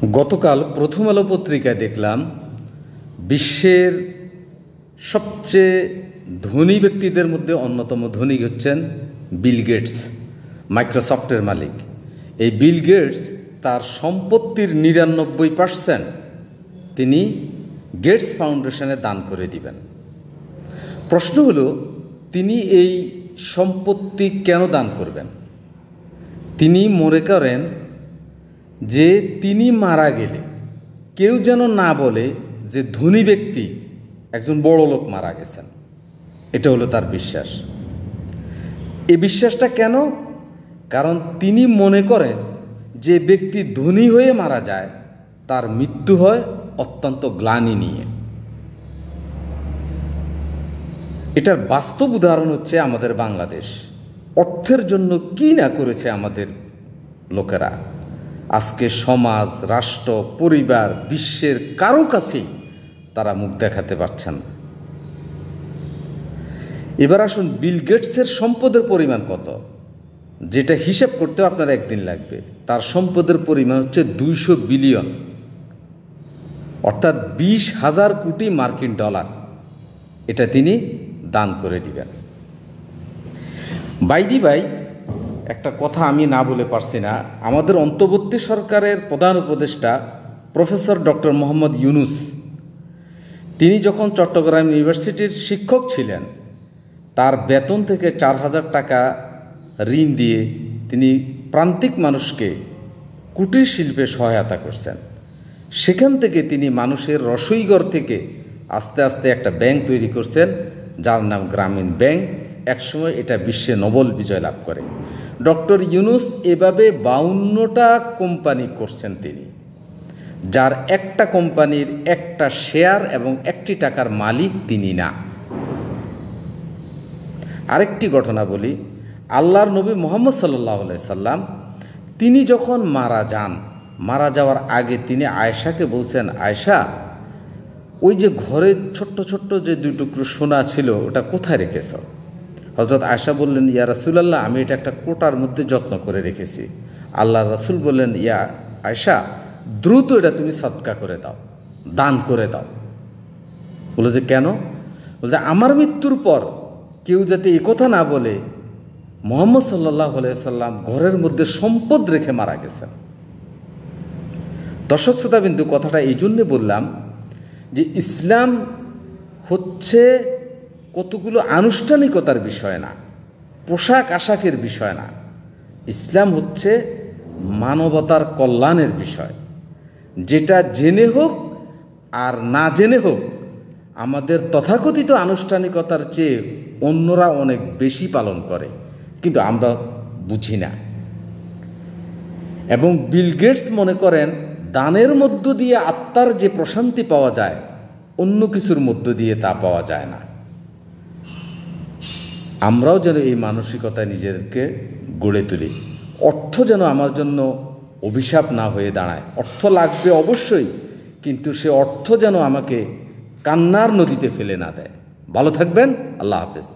গতকাল প্রথম আলো পত্রিকায় দেখলাম বিশ্বের সবচেয়ে ধনী ব্যক্তিদের মধ্যে অন্যতম ধনী হচ্ছেন বিল গেটস, মাইক্রোসফটের মালিক। এই বিল গেটস তার সম্পত্তির ৯৯% তিনি গেটস ফাউন্ডেশনে দান করে দিবেন। প্রশ্ন হলো, তিনি এই সম্পত্তি কেন দান করবেন? তিনি মনে করেন যে তিনি মারা গেলে কেউ যেন না বলে যে ধনী ব্যক্তি একজন বড় লোক মারা গেছেন। এটা হলো তার বিশ্বাস। এই বিশ্বাসটা কেন? কারণ তিনি মনে করেন যে ব্যক্তি ধনী হয়ে মারা যায় তার মৃত্যু হয় অত্যন্ত গ্লানি নিয়ে। এটার বাস্তব উদাহরণ হচ্ছে আমাদের বাংলাদেশ। অর্থের জন্য কি না করেছে আমাদের লোকেরা। আজকে সমাজ, রাষ্ট্র, পরিবার, বিশ্বের কারো কাছেই তারা মুখ দেখাতে পারছেন না। এবার আসুন, বিল গেটসের সম্পদের পরিমাণ কত, যেটা হিসাব করতেও আপনার একদিন লাগবে। তার সম্পদের পরিমাণ হচ্ছে ২০০ বিলিয়ন, অর্থাৎ ২০,০০০ কোটি মার্কিন ডলার। এটা তিনি দান করে দিবেন। ভাই একটা কথা আমি না বলে পারছি না। আমাদের অন্তর্বর্তী সরকারের প্রধান উপদেষ্টা প্রফেসর ডক্টর মোহাম্মদ ইউনুস, তিনি যখন চট্টগ্রাম ইউনিভার্সিটির শিক্ষক ছিলেন, তার বেতন থেকে ৪,০০০ টাকা ঋণ দিয়ে তিনি প্রান্তিক মানুষকে কুটির শিল্পে সহায়তা করছেন। সেখান থেকে তিনি মানুষের রসইঘর থেকে আস্তে আস্তে একটা ব্যাংক তৈরি করছেন, যার নাম গ্রামীণ ব্যাংক। একসময় এটা বিশ্বে নোবেল বিজয় লাভ করে। ডক্টর ইউনুস এভাবে ৫২টা কোম্পানি করছেন তিনি, যার একটা কোম্পানির একটা শেয়ার এবং ১টি টাকার মালিক তিনি না। আরেকটি ঘটনা বলি, আল্লাহর নবী মুহাম্মদ সাল্লাল্লাহু আলাইহি সাল্লাম তিনি যখন মারা যাওয়ার আগে তিনি আয়েশাকে বলছেন, আয়েশা, ওই যে ঘরে ছোট্ট ছোট্ট যে ২ টুকরো সোনা ছিল ওটা কোথায় রেখেছ? হযরত আয়েশা বললেন, ইয়া রাসূলুল্লাহ, আমি এটা একটা কোটার মধ্যে যত্ন করে রেখেছি। আল্লাহর রাসূল বললেন, ইয়া আয়েশা, দ্রুত এটা তুমি সদকা করে দাও, দান করে দাও। বলে যে কেন? বলছে আমার মৃত্যুর পর কেউ যাতে এই কথা না বলে মুহাম্মদ সাল্লাল্লাহু আলাইহি সাল্লাম ঘরের মধ্যে সম্পদ রেখে মারা গেছেন। দর্শক শ্রোতাবিন্দু, কথাটা এই জন্যে বললাম যে ইসলাম হচ্ছে কতগুলো আনুষ্ঠানিকতার বিষয় না, পোশাক আশাকের বিষয় না। ইসলাম হচ্ছে মানবতার কল্যাণের বিষয়, যেটা জেনে হোক আর না জেনে হোক আমাদের তথাকথিত আনুষ্ঠানিকতার চেয়ে অন্যরা অনেক বেশি পালন করে, কিন্তু আমরা বুঝি না। এবং বিল গেটস মনে করেন দানের মধ্য দিয়ে আত্মার যে প্রশান্তি পাওয়া যায় অন্য কিছুর মধ্য দিয়ে তা পাওয়া যায় না। আমরাও যেন এই মানসিকতায় নিজেদেরকে গড়ে তুলি। অর্থ যেন আমার জন্য অভিশাপ না হয়ে দাঁড়ায়। অর্থ লাগবে অবশ্যই, কিন্তু সে অর্থ যেন আমাকে কান্নার নদীতে ফেলে না দেয়। ভালো থাকবেন। আল্লাহ হাফেজ।